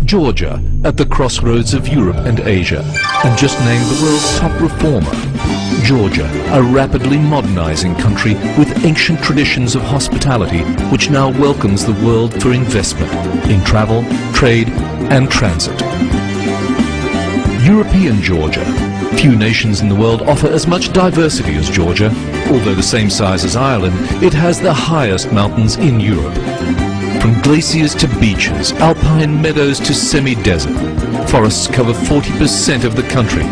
Georgia, at the crossroads of Europe and Asia, and just named the world's top reformer. Georgia, a rapidly modernizing country with ancient traditions of hospitality, which now welcomes the world for investment in travel, trade, and transit. European Georgia. Few nations in the world offer as much diversity as Georgia. Although the same size as Ireland, it has the highest mountains in Europe. From glaciers to beaches, alpine meadows to semi-desert, forests cover 40% of the country.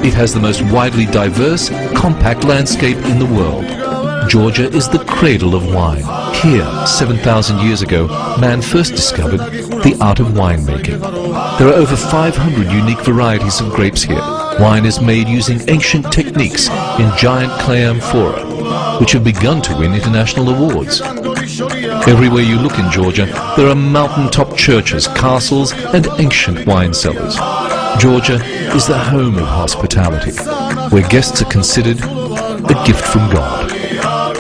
It has the most widely diverse, compact landscape in the world. Georgia is the cradle of wine. Here, 7,000 years ago, man first discovered the art of winemaking. There are over 500 unique varieties of grapes here. Wine is made using ancient techniques in giant clay amphora, which have begun to win international awards. Everywhere you look in Georgia, there are mountaintop churches, castles, and ancient wine cellars. Georgia is the home of hospitality, where guests are considered a gift from God.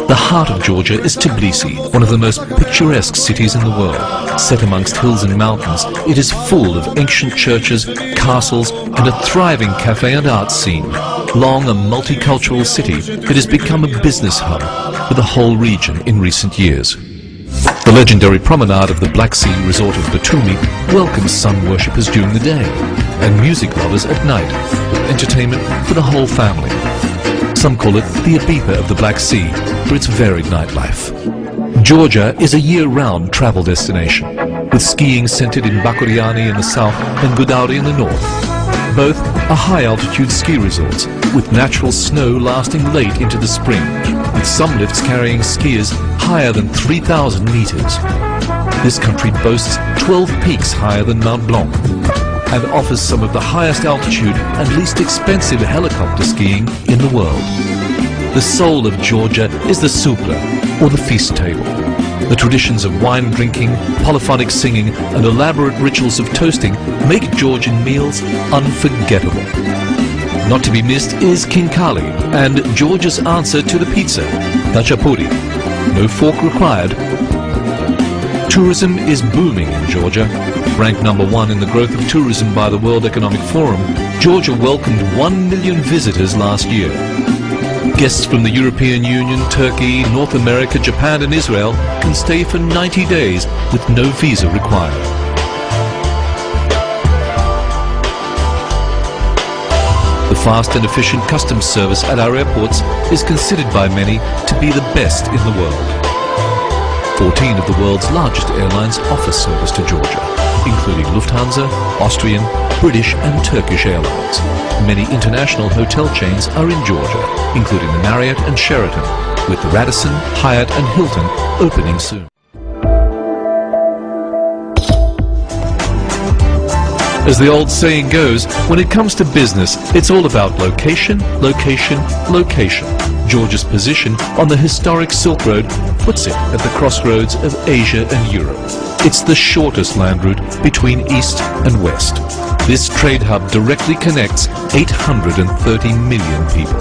The heart of Georgia is Tbilisi, one of the most picturesque cities in the world. Set amongst hills and mountains, it is full of ancient churches, castles, and a thriving cafe and art scene. Long a multicultural city, it has become a business hub for the whole region in recent years. The legendary promenade of the Black Sea resort of Batumi welcomes sun worshippers during the day and music lovers at night. Entertainment for the whole family. Some call it the Ibiza of the Black Sea for its varied nightlife. Georgia is a year-round travel destination, with skiing centered in Bakuriani in the south and Gudauri in the north. Both are high-altitude ski resorts, with natural snow lasting late into the spring, with some lifts carrying skiers higher than 3,000 meters. This country boasts 12 peaks higher than Mount Blanc, and offers some of the highest altitude and least expensive helicopter skiing in the world. The soul of Georgia is the supla, or the feast table. The traditions of wine drinking, polyphonic singing, and elaborate rituals of toasting make Georgian meals unforgettable. Not to be missed is kinkali, and Georgia's answer to the pizza, khachapuri. No fork required. Tourism is booming in Georgia. Ranked number 1 in the growth of tourism by the World Economic Forum, Georgia welcomed 1 million visitors last year. Guests from the European Union, Turkey, North America, Japan and Israel can stay for 90 days with no visa required. The fast and efficient customs service at our airports is considered by many to be the best in the world. 14 of the world's largest airlines offer service to Georgia, including Lufthansa, Austrian, British and Turkish Airlines. Many international hotel chains are in Georgia, including the Marriott and Sheraton, with the Radisson, Hyatt and Hilton opening soon. As the old saying goes, when it comes to business, it's all about location, location, location. Georgia's position on the historic Silk Road puts it at the crossroads of Asia and Europe. It's the shortest land route between east and west. This trade hub directly connects 830 million people.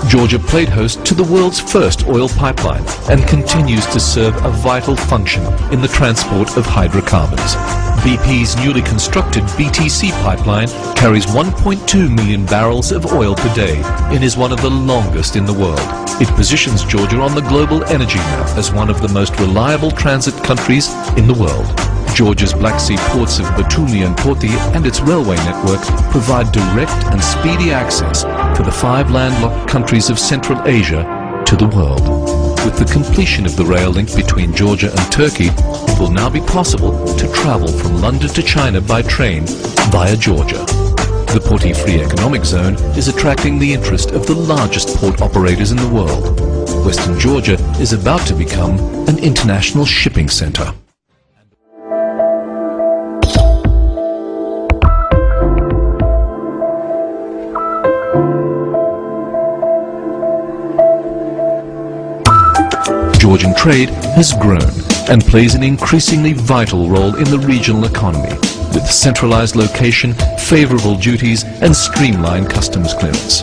Georgia played host to the world's first oil pipeline and continues to serve a vital function in the transport of hydrocarbons. BP's newly constructed BTC pipeline carries 1.2 million barrels of oil per day and is one of the longest in the world. It positions Georgia on the global energy map as one of the most reliable transit countries in the world. Georgia's Black Sea ports of Batumi and Poti and its railway network provide direct and speedy access for the 5 landlocked countries of Central Asia to the world. With the completion of the rail link between Georgia and Turkey, it will now be possible to travel from London to China by train via Georgia. The Poti Free Economic Zone is attracting the interest of the largest port operators in the world. Western Georgia is about to become an international shipping center. Georgian trade has grown and plays an increasingly vital role in the regional economy, with centralized location, favorable duties and streamlined customs clearance.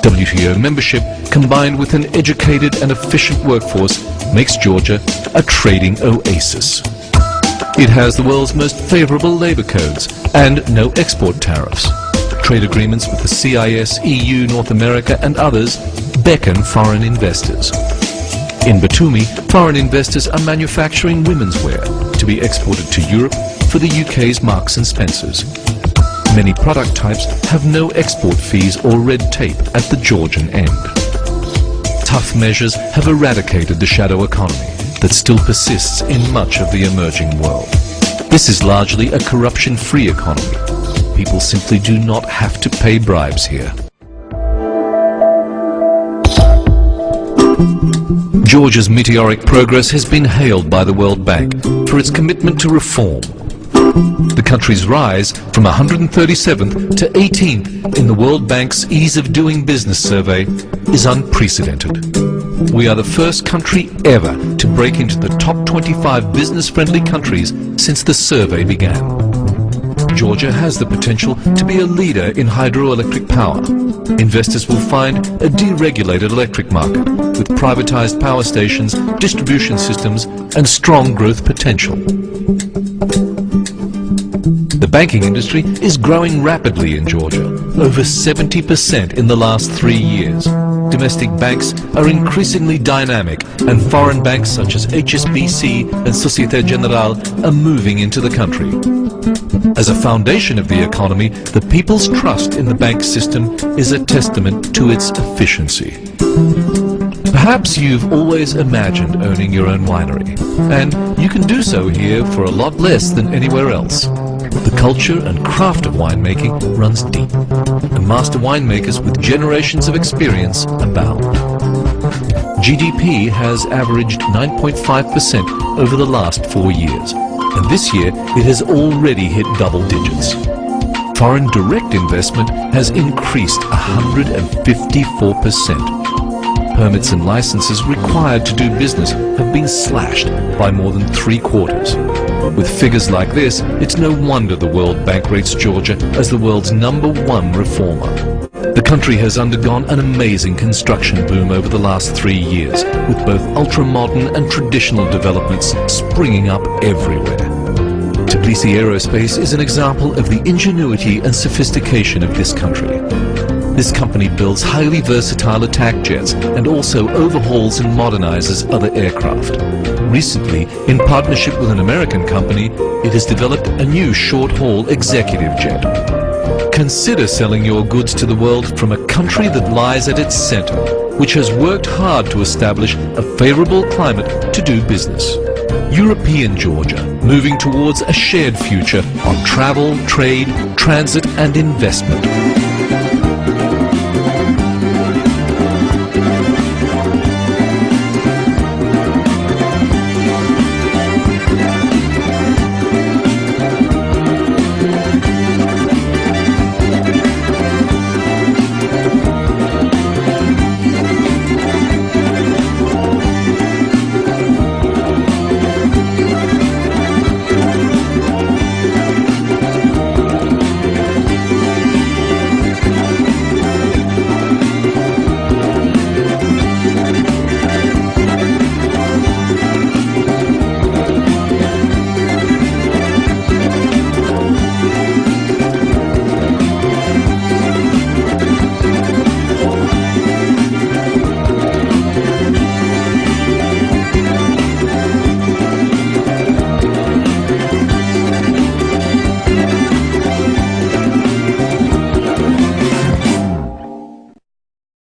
WTO membership, combined with an educated and efficient workforce, makes Georgia a trading oasis. It has the world's most favorable labor codes and no export tariffs. Trade agreements with the CIS, EU, North America and others beckon foreign investors. In Batumi, foreign investors are manufacturing women's wear to be exported to Europe for the UK's Marks and Spencers. Many product types have no export fees or red tape at the Georgian end. Tough measures have eradicated the shadow economy that still persists in much of the emerging world. This is largely a corruption-free economy. People simply do not have to pay bribes here. Georgia's meteoric progress has been hailed by the World Bank for its commitment to reform. The country's rise from 137th to 18th in the World Bank's Ease of Doing Business survey is unprecedented. We are the first country ever to break into the top 25 business-friendly countries since the survey began. Georgia has the potential to be a leader in hydroelectric power. Investors will find a deregulated electric market with privatized power stations, distribution systems, and strong growth potential. The banking industry is growing rapidly in Georgia, over 70% in the last 3 years. Domestic banks are increasingly dynamic, and foreign banks such as HSBC and Societe Generale are moving into the country. As a foundation of the economy, the people's trust in the bank system is a testament to its efficiency. Perhaps you've always imagined owning your own winery, and you can do so here for a lot less than anywhere else. The culture and craft of winemaking runs deep, and master winemakers with generations of experience abound. GDP has averaged 9.5% over the last 4 years, and this year it has already hit double digits. Foreign direct investment has increased 154%. Permits and licenses required to do business have been slashed by more than 3/4. With figures like this, it's no wonder the World Bank rates Georgia as the world's #1 reformer. The country has undergone an amazing construction boom over the last 3 years, with both ultra-modern and traditional developments springing up everywhere. Tbilisi Aerospace is an example of the ingenuity and sophistication of this country. This company builds highly versatile attack jets and also overhauls and modernizes other aircraft. Recently, in partnership with an American company, it has developed a new short-haul executive jet. Consider selling your goods to the world from a country that lies at its center, which has worked hard to establish a favorable climate to do business. European Georgia, moving towards a shared future on travel, trade, transit and investment.